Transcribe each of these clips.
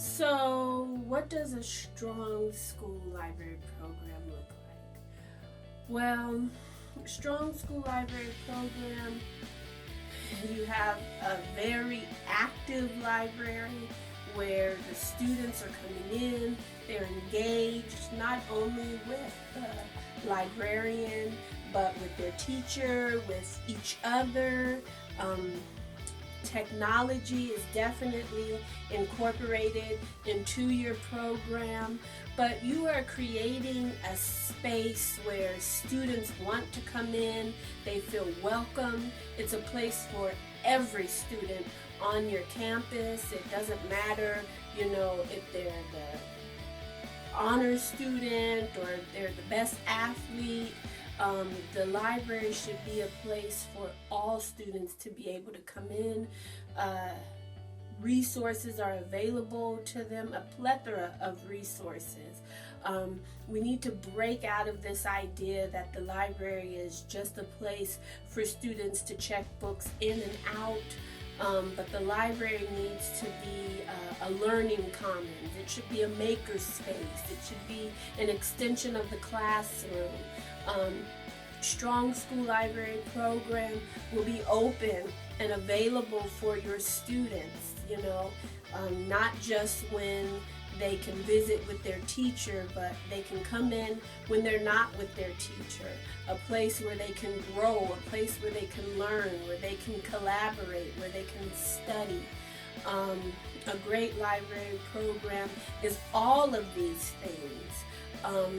So, what does a strong school library program look like? Well, strong school library program, you have a very active library where the students are coming in, they're engaged not only with the librarian, but with their teacher, with each other. Technology is definitely incorporated into your program, but you are creating a space where students want to come in, they feel welcome. It's a place for every student on your campus. It doesn't matter, if they're the honor student or they're the best athlete. The library should be a place for all students to be able to come in. Resources are available to them, a plethora of resources. We need to break out of this idea that the library is just a place for students to check books in and out. But the library needs to be a learning commons. It should be a maker space. It should be an extension of the classroom. Strong School Library program will be open and available for your students, not just when they can visit with their teacher, but they can come in when they're not with their teacher. A place where they can grow, a place where they can learn, where they can collaborate, where they can study. A great library program is all of these things.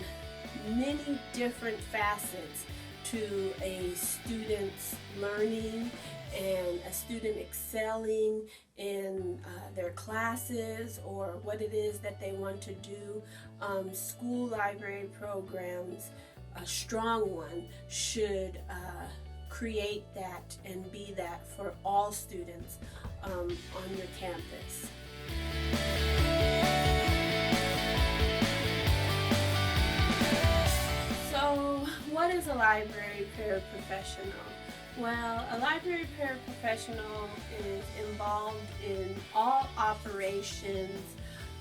Many different facets to a student's learning and a student excelling in their classes or what it is that they want to do. School library programs, a strong one, should create that and be that for all students on your campus. So, what is a library paraprofessional? Well, a library paraprofessional is involved in all operations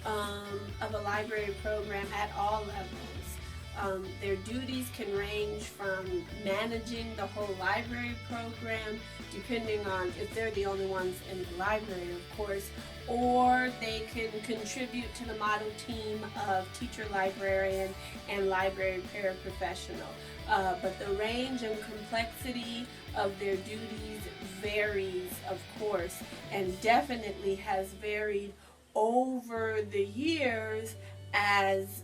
of a library program at all levels. Their duties can range from managing the whole library program, depending on if they're the only ones in the library, of course, or they can contribute to the model team of teacher librarian and library paraprofessional. But the range and complexity of their duties varies, of course, and definitely has varied over the years as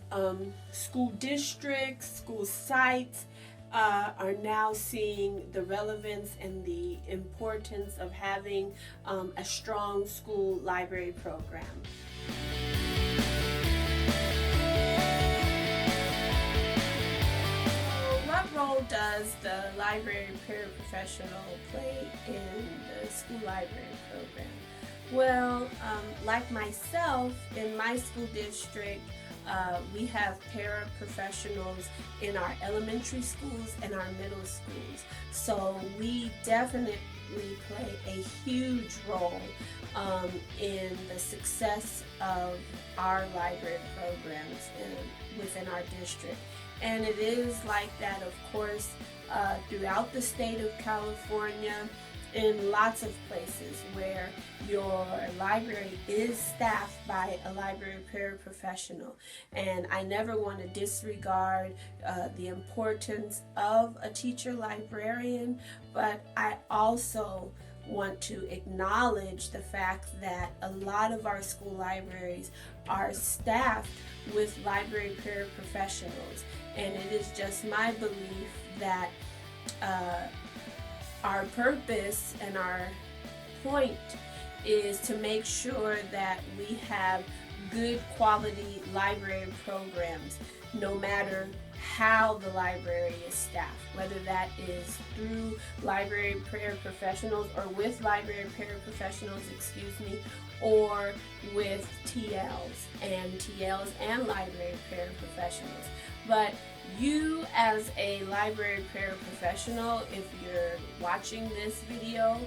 school districts, school sites are now seeing the relevance and the importance of having a strong school library program. What role does the library paraprofessional play in the school library program? Well, like myself, in my school district, we have paraprofessionals in our elementary schools and our middle schools. So we definitely play a huge role in the success of our library programs within our district. And it is like that, of course, throughout the state of California, in lots of places where your library is staffed by a library paraprofessional. And I never want to disregard the importance of a teacher librarian, but I also want to acknowledge the fact that a lot of our school libraries are staffed with library paraprofessionals. And it is just my belief that our purpose and our point is to make sure that we have good quality library programs, no matter how the library is staffed, whether that is through library paraprofessionals or with library paraprofessionals, or with TLs and library paraprofessionals. But you as a library paraprofessional, if you're watching this video,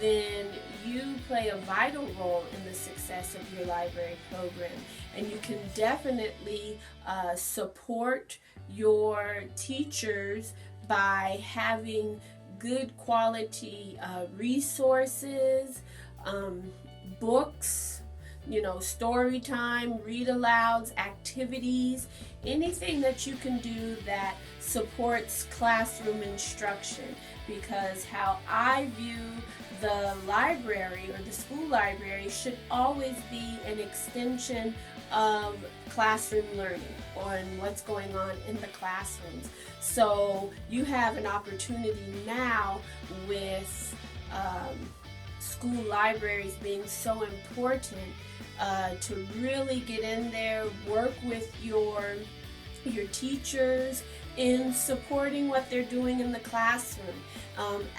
then you play a vital role in the success of your library program. And you can definitely support your teachers by having good quality resources, books, story time, read alouds, activities, anything that you can do that supports classroom instruction. Because how I view the library or the school library should always be an extension of classroom learning on what's going on in the classrooms. So you have an opportunity now with school libraries being so important to really get in there, work with your teachers in supporting what they're doing in the classroom.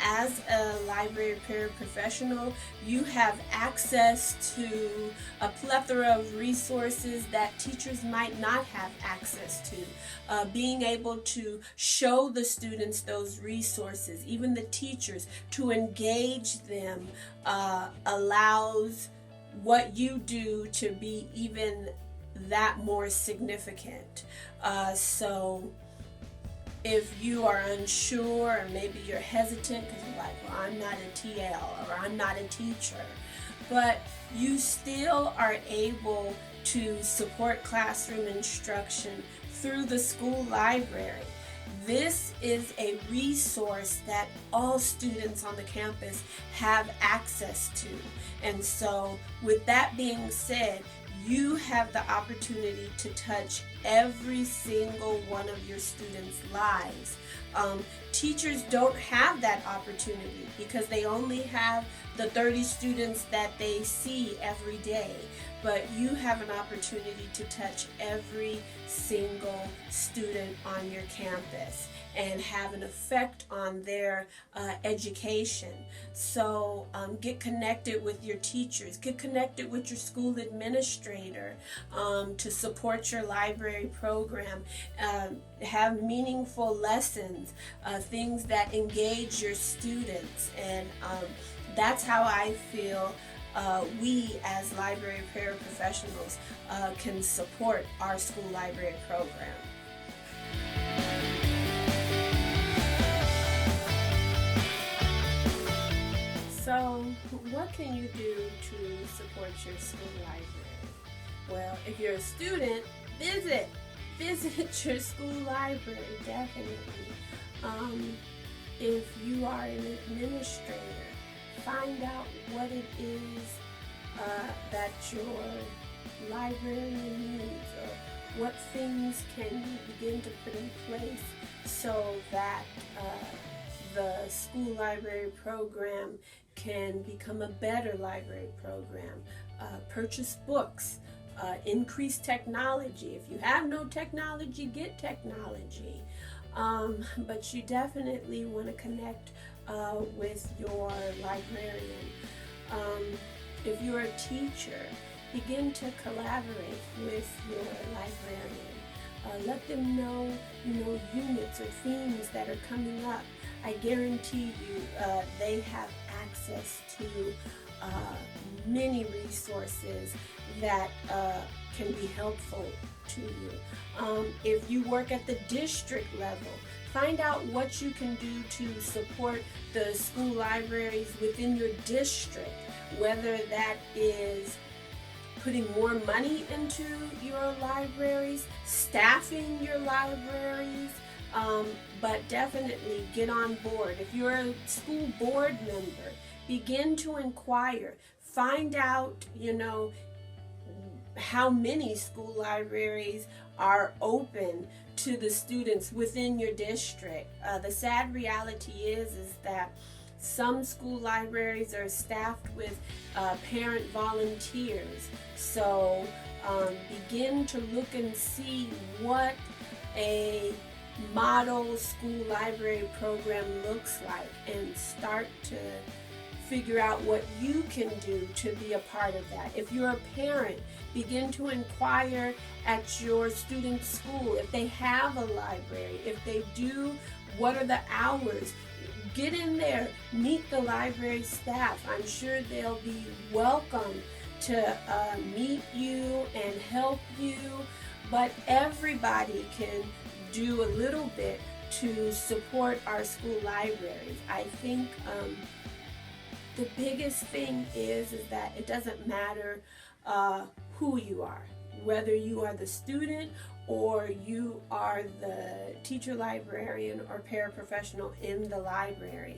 As a library paraprofessional, you have access to a plethora of resources that teachers might not have access to. Being able to show the students those resources, even the teachers, to engage them allows what you do to be even that more significant. So if you are unsure, or maybe you're hesitant because you're like, well, I'm not a TL or I'm not a teacher, but you still are able to support classroom instruction through the school library. This is a resource that all students on the campus have access to. And so with that being said, you have the opportunity to touch every single one of your students' lives. Teachers don't have that opportunity because they only have the 30 students that they see every day. But you have an opportunity to touch every single student on your campus and have an effect on their education. So get connected with your teachers, get connected with your school administrator to support your library program, have meaningful lessons, things that engage your students, and that's how I feel we as library paraprofessionals can support our school library program. So, what can you do to support your school library? Well, if you're a student, visit your school library, definitely. If you are an administrator, find out what it is that your librarian needs, or what things can you begin to put in place so that the school library program can become a better library program. Purchase books, increase technology. If you have no technology, get technology. But you definitely want to connect with your librarian. If you're a teacher, begin to collaborate with your librarian. Let them know, units or themes that are coming up. I guarantee you they have access to many resources that can be helpful to you. If you work at the district level, find out what you can do to support the school libraries within your district, whether that is putting more money into your libraries, staffing your libraries, but definitely get on board. If you're a school board member, begin to inquire. Find out, how many school libraries are open to the students within your district. The sad reality is that some school libraries are staffed with parent volunteers. So begin to look and see what a model school library program looks like and start to figure out what you can do to be a part of that. If you're a parent, begin to inquire at your student's school if they have a library. If they do, what are the hours? get in there, meet the library staff. I'm sure they'll be welcome to meet you and help you, but everybody can do a little bit to support our school libraries. I think the biggest thing is that it doesn't matter who you are, whether you are the student or you are the teacher librarian or paraprofessional in the library.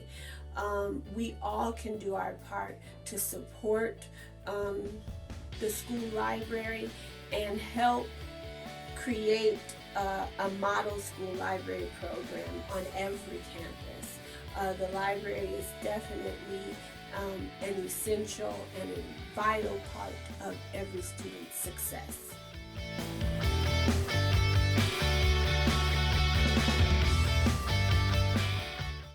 We all can do our part to support the school library and help create a model school library program on every campus. The library is definitely an essential and a vital part of every student's success.